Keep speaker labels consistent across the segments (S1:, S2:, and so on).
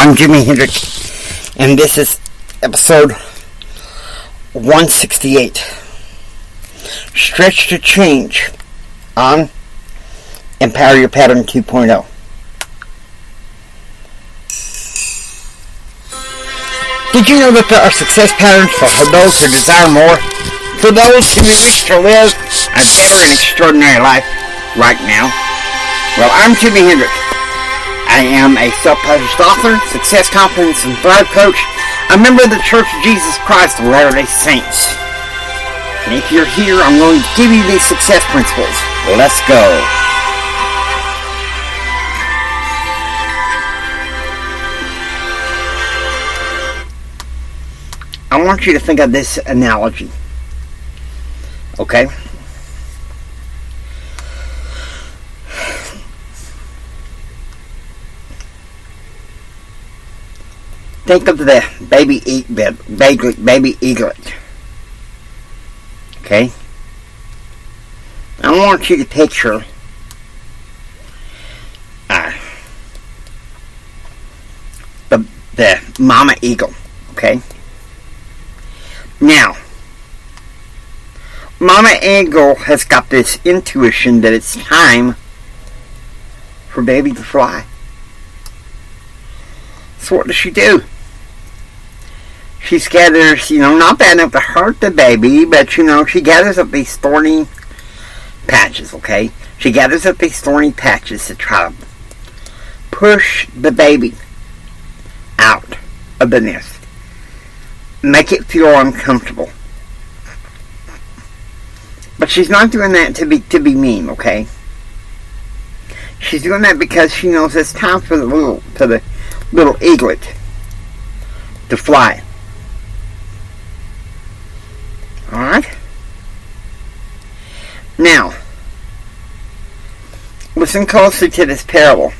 S1: I'm Jimi Hendrix, and this is episode 168. Stretch to Change on Empower Your Pattern 2.0. Did you know that there are success patterns for those who desire more? For those who wish to live a better and extraordinary life right now? Well, I'm Jimi Hendrix. I am a self-published author, success, confidence, and thrive coach, a member of the Church of Jesus Christ of Latter-day Saints. And if you're here, I'm going to give you these success principles. Let's go. I want you to think of this analogy. Okay? Think of the baby eaglet. Okay? I want you to picture the mama eagle. Okay? Now, mama eagle has got this intuition that it's time for baby to fly. So what does she do? She gathers, not bad enough to hurt the baby, but, she gathers up these thorny patches, okay? She gathers up these thorny patches to try to push the baby out of the nest. Make it feel uncomfortable. But she's not doing that to be mean, okay? She's doing that because she knows it's time for the little eaglet to fly. Alright? Now, listen closely to this parable.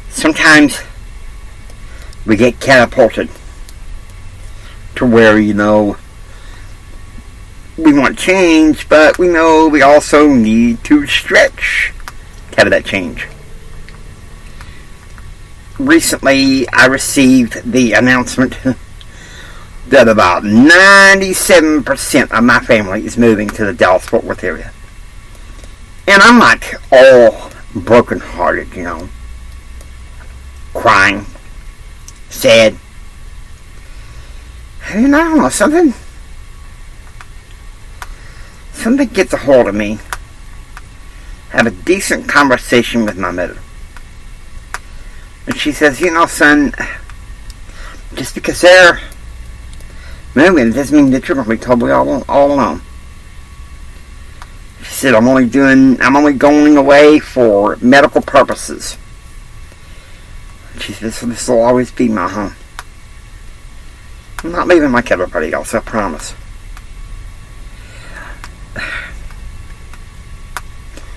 S1: Sometimes we get catapulted to where, we want change, but we know we also need to stretch to have that change. Recently, I received the announcement that about 97% of my family is moving to the Dallas-Fort Worth area. And I'm like all brokenhearted, crying, sad. And I don't know, something gets a hold of me. Have a decent conversation with my mother. And she says, son, just because they're moving doesn't mean that you're going to be totally all alone. She said, I'm only going away for medical purposes. She said, this will always be my home. I'm not leaving like everybody else, I promise.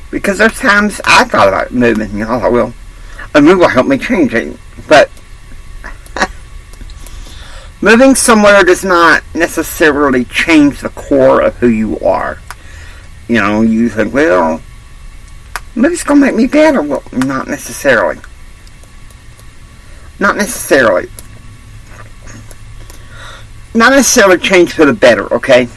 S1: Because there's times I thought about moving, I thought, well, a move will help me change it. But moving somewhere does not necessarily change the core of who you are. You think, well, maybe it's going to make me better. Well, not necessarily. Not necessarily. Not necessarily change for the better, okay?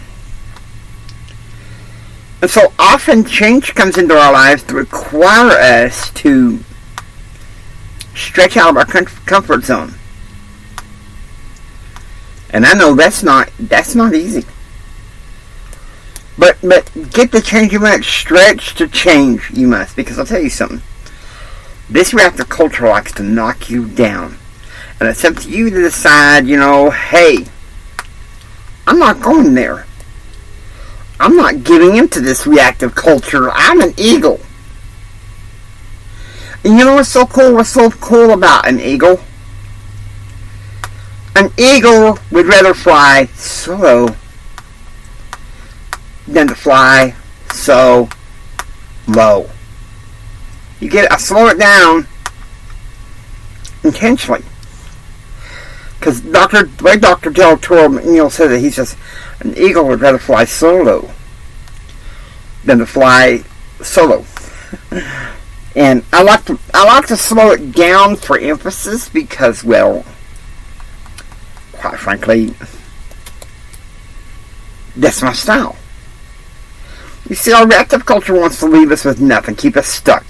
S1: And so often change comes into our lives to require us to stretch out of our comfort zone. And I know that's not easy. But get the change you want, stretch to change you must. Because I'll tell you something. This reactive culture likes to knock you down. And it's up to you to decide, hey, I'm not going there. I'm not giving into this reactive culture. I'm an eagle. And you know what's so cool? What's so cool about an eagle? An eagle would rather fly solo than to fly so low. I slow it down intentionally. Because Dr. Del Toro McNeil said that he says an eagle would rather fly solo than to fly solo. And I like to slow it down for emphasis because, well, quite frankly, that's my style. You see, our reactive culture wants to leave us with nothing, keep us stuck.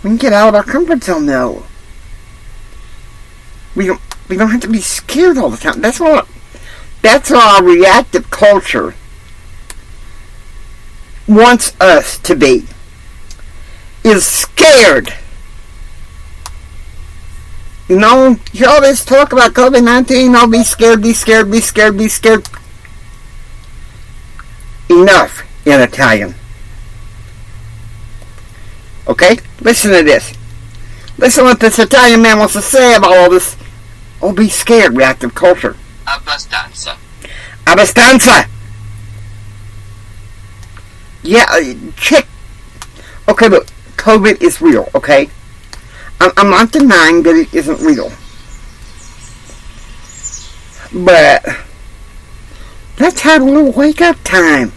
S1: We can get out of our comfort zone, though. We don't have to be scared all the time. That's what our reactive culture wants us to be. Is scared. You know, you all this talk about COVID-19, I'll be scared, be scared, be scared, be scared. Enough in Italian. Okay? Listen to this. Listen what this Italian man wants to say about all this. Oh, be scared, reactive culture.
S2: Abbastanza.
S1: Abbastanza. Yeah, check. Okay, look. COVID is real, okay? I'm not denying that it isn't real. But let's have a little wake-up time.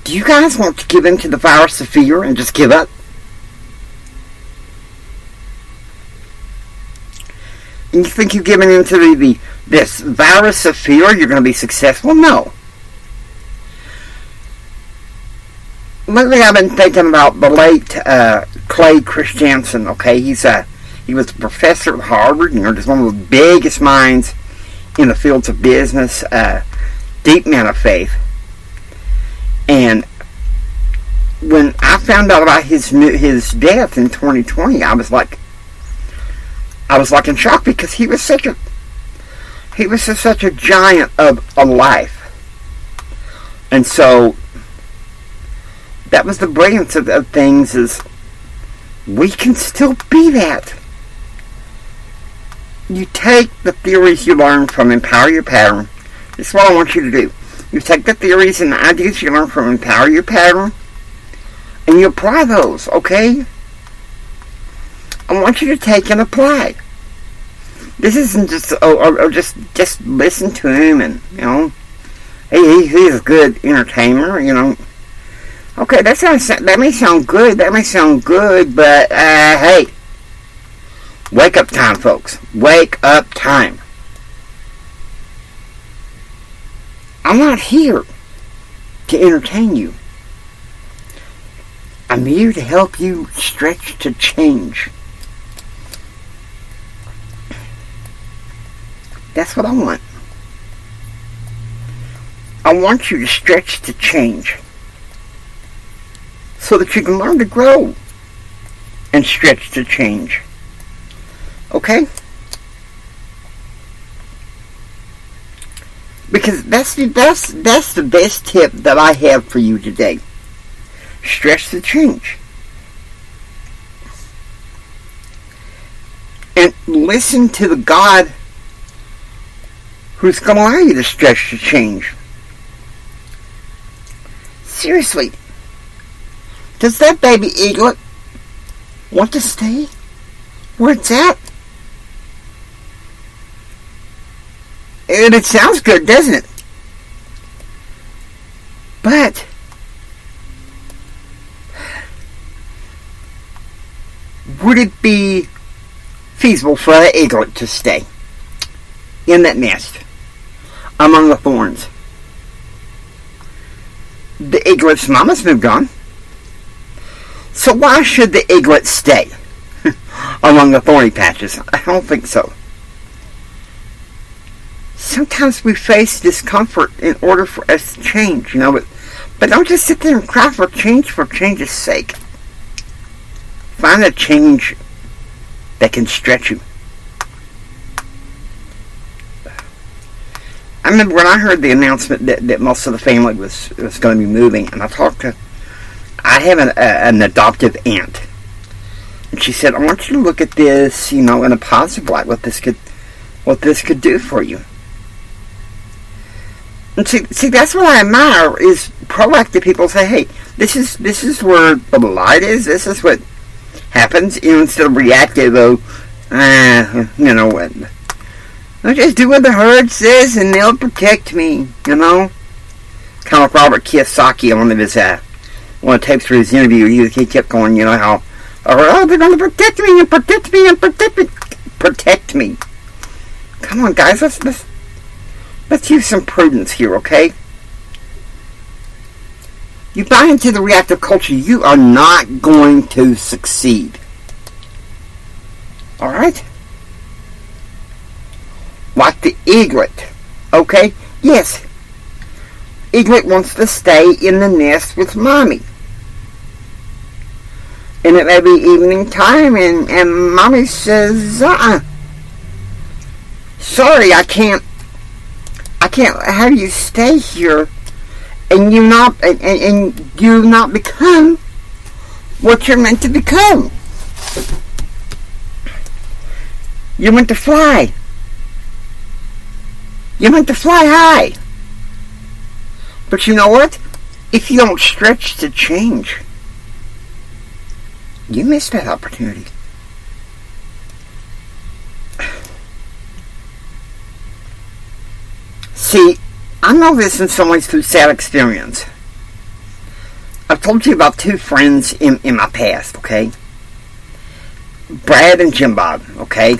S1: Do you guys want to give in to the virus of fear and just give up? And you think you're giving in to this virus of fear, you're going to be successful? No. Lately I've been thinking about the late Clay Christensen, okay? He was a professor at Harvard, just one of the biggest minds in the fields of business, deep man of faith. And when I found out about his death in 2020, I was like in shock because he was such a giant of a life. And so that was the brilliance of things, is we can still be that. You take the theories you learn from Empower Your Pattern. This is what I want you to do. You take the theories and the ideas you learn from Empower Your Pattern, and you apply those, okay? I want you to take and apply. This isn't just, just listen to him and, he's a good entertainer, Okay, that may sound good, but, hey, wake up time, folks. Wake up time. I'm not here to entertain you. I'm here to help you stretch to change. That's what I want. I want you to stretch to change, so that you can learn to grow and stretch to change. Okay? Because that's the best tip that I have for you today. Stretch to change. And listen to the God who's going to allow you to stretch to change. Seriously. Does that baby eaglet want to stay where it's at? And it sounds good, doesn't it? But would it be feasible for the eaglet to stay in that nest among the thorns? The eaglet's mama's moved on. So why should the eaglet stay among the thorny patches? I don't think so. Sometimes we face discomfort in order for us to change, but don't just sit there and cry for change's sake. Find a change that can stretch you. I remember when I heard the announcement that most of the family was going to be moving, and I have an adoptive aunt, and she said, I want you to look at this, in a positive light, what this could do for you. And see, that's what I admire, is proactive people say, hey, this is where the light is, this is what happens, instead of reactive, I'll just do what the herd says and they'll protect me, Kind Kind of like Robert Kiyosaki on one of the tapes for his interview. He kept going, you know, how, oh, they're going to protect me and protect me and protect me. Come on, guys, let's use some prudence here, okay? You buy into the reactive culture, you are not going to succeed. Alright? Like the eaglet. Okay? Yes. Eaglet wants to stay in the nest with mommy. And it may be evening time and mommy says, sorry, I can't have you stay here and you not become what you're meant to become. You're meant to fly. You're meant to fly high. But you know what? If you don't stretch to change, you miss that opportunity. See, I know this in some ways through sad experience. I've told you about two friends in my past, okay? Brad and Jim Bob, okay?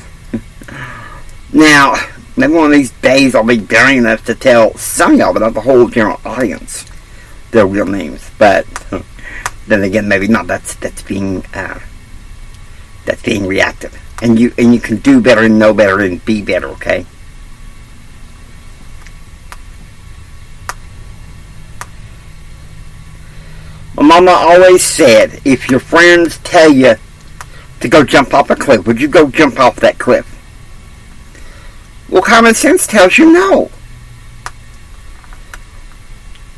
S1: Now, maybe one of these days I'll be daring enough to tell some of y'all, but not the whole general audience, their real names. But then again, maybe not. That's being reactive. And you can do better and know better and be better, okay? My mama always said, if your friends tell you to go jump off a cliff, would you go jump off that cliff? Well, common sense tells you no.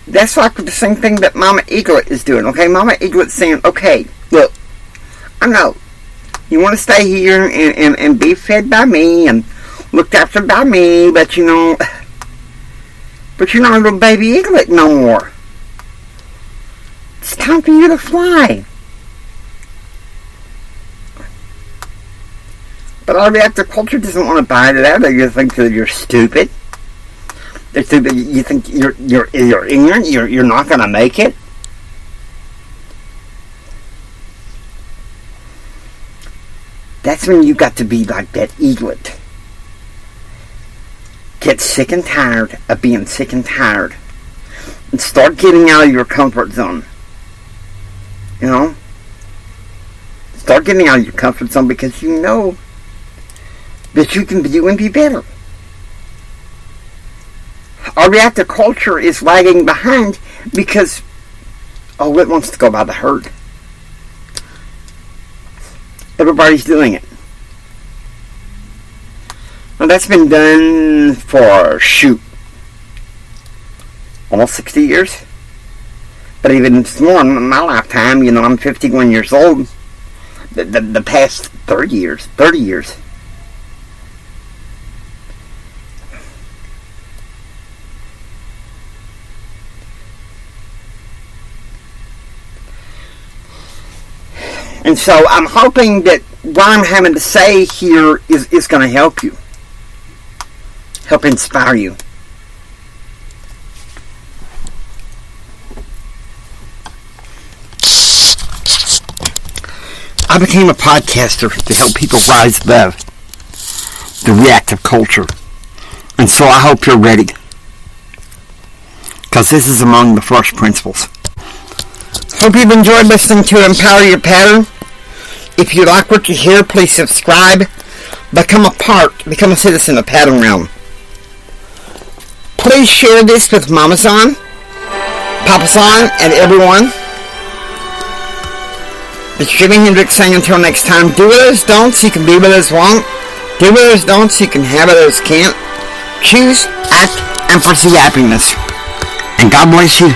S1: That's like the same thing that Mama Eaglet is doing, okay? Mama Eaglet's saying, okay, look, I know you want to stay here and be fed by me and looked after by me, but you know, but you're not a little baby eaglet no more. It's time for you to fly. But our reactive culture doesn't want to buy into that. They think that you're stupid. They think that you think you're ignorant. You're not going to make it. That's when you got to be like that eaglet. Get sick and tired of being sick and tired, and start getting out of your comfort zone. You know, start getting out of your comfort zone because you know that you can be better. Our reactive culture is lagging behind because it wants to go by the herd. Everybody's doing it. Well, that's been done for, almost 60 years. But even more in my lifetime, you know, I'm 51 years old. The past 30 years. And so I'm hoping that what I'm having to say here is going to help you. Help inspire you. I became a podcaster to help people rise above the reactive culture. And so I hope you're ready. Because this is among the first principles. Hope you've enjoyed listening to Empower Your Pattern. If you like what you hear, please subscribe. Become a citizen of Pattern Realm. Please share this with Mama San, Papa San, and everyone. It's Jimi Hendrix saying until next time, do what others don't so you can be what others won't. Do what others don't so you can have what others can't. Choose, act, and pursue happiness. And God bless you.